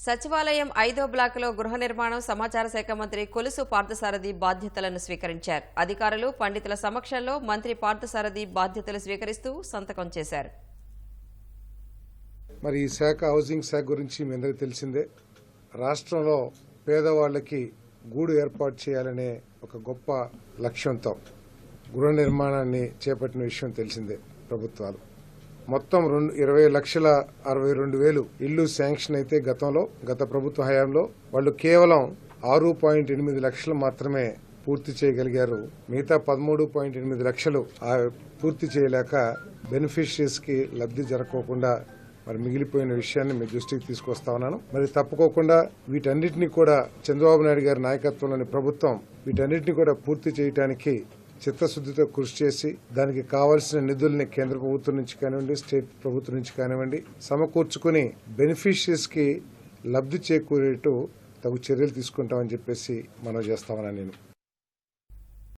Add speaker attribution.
Speaker 1: సచివాలయం 5వ బ్లాకులో గృహ నిర్మాణం సమాచార శాఖ మంత్రి కొలుసు పార్థసారథి బాధ్యతలను స్వీకరించారు. అధికారులు పండితుల సమక్షంలో మంత్రి పార్థసారథి బాధ్యతలు స్వీకరిస్తూ సంతకం చేశారు.
Speaker 2: మరి ఈ శాఖ హౌసింగ్ శాఖ గురించి మీ అందరికీ తెలిసిందే. రాష్ట్రంలో పేదవాళ్లకి గూడు ఏర్పాటు చేయాలనే ఒక గొప్ప లక్ష్యంతో గృహ నిర్మాణాన్ని చేపట్టిన విషయం తెలిసిందే. ప్రభుత్వాలు మొత్తం 20,62,000 ఇళ్లు శాంక్షన్ అయితే గత ప్రభుత్వ హయాంలో వాళ్ళు కేవలం 6.8 లక్షలు మాత్రమే పూర్తి చేయగలిగారు. మిగతా 13.8 లక్షలు పూర్తి చేయలేక బెనిఫిషరీస్ కి లబ్ధి జరగకుండా మరి మిగిలిపోయిన విషయాన్ని మీ దృష్టికి తీసుకొస్తా ఉన్నాను. మరి తప్పకోకుండా వీటన్నిటిని కూడా చంద్రబాబు నాయుడు గారి నాయకత్వంలోని ప్రభుత్వం వీటన్నిటిని కూడా పూర్తి చేయడానికి చిత్తశుద్ధితో కృషి చేసి దానికి కావాల్సిన నిధుల్ని కేంద్ర ప్రభుత్వం నుంచి కానివ్వండి, స్టేట్ ప్రభుత్వం నుంచి కానివ్వండి సమకూర్చుకుని బెనిఫిషరీస్ కి లబ్ధి చేకూరేట్టు తగు చర్యలు తీసుకుంటామని చెప్పేసి మనం చేస్తామని నేను